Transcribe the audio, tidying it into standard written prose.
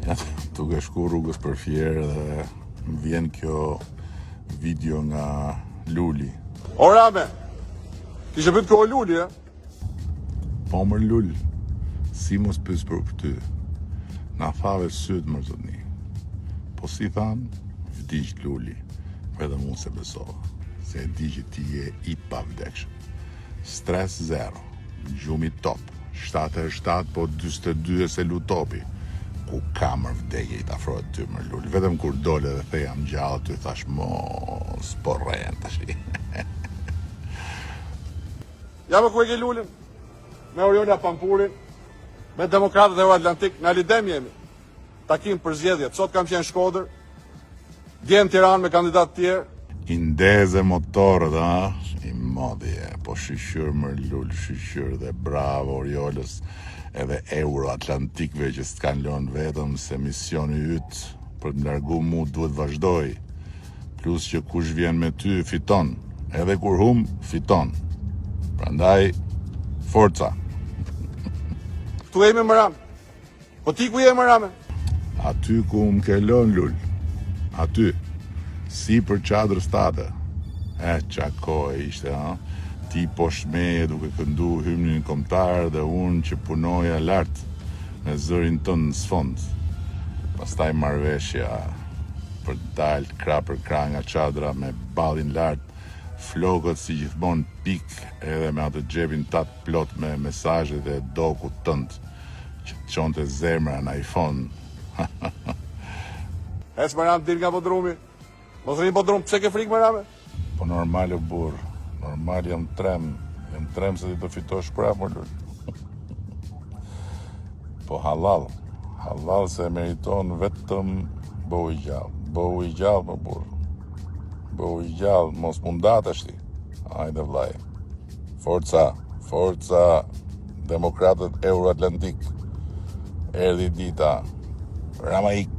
Ja, duke shku rrugës për Fierë dhe më vjen kjo video nga Luli. O Rame, kishe pyet kjo Luli, e? Po mër Lul, si mos pys për ty, na thave syt më zotni. Po si than, vdiq Luli, edhe mu se besova, se e di që ti je i pavdekshëm. Stres zero, gjumi top, 77 po 42 e se lutopi. Ku kamër vdekje i t'afrohet ty mër Luli, vetëm kur dole dhe the jam gjallë, ty thash mos, po rren tash. Ja me ku e ke Lulin, me Oriola Pampurin, me Demokratët e Euroatlantik, në Alidem jemi. Takim për zgjedhjet, sot kam qenë Shkodër, dje në Tiranë me kandidatë tjerë. I ndeze motorët, a? I modhje, po shqyr mër Lul, shqyr dhe bravo Oriolës edhe Euroatlantikve që s'kan lënë vetëm se misioni yt për të largu mu duhet vazhdoj. Plus që kush vjen me ty fiton, edhe kur hum fiton. Prandaj, forca. Tu jemi më Rame. Po ti ku je më Rame? Aty ku më ke lënë Lul, aty, si për qadrës tate. Qa kohë ishte, ha? Ti poshme duke këndu hymnin kombëtar dhe unë që punoja lartë me zërin tënë në sfond. Pastaj marrveshja për dalë krah për krah nga qadra me ballin lartë, flokët si gjithmonë pik edhe me atë xhepin tat plot me mesazhet e dokut tënd që të çonte zemra në iPhone. Ec më Rame, dil nga podrumi. Mos rrin podrum, pse ke frikë më Rame? Po normal o burr, normal jam trem se ti do fitosh prapë më Lul. Po halal se meriton vetëm bëu i gjallë më burr. Bëu i gjallë, mos mundat është ti. Hajde vllai. Forca, Demokratët Euroatlantik. Erdhi dita. Ramaik.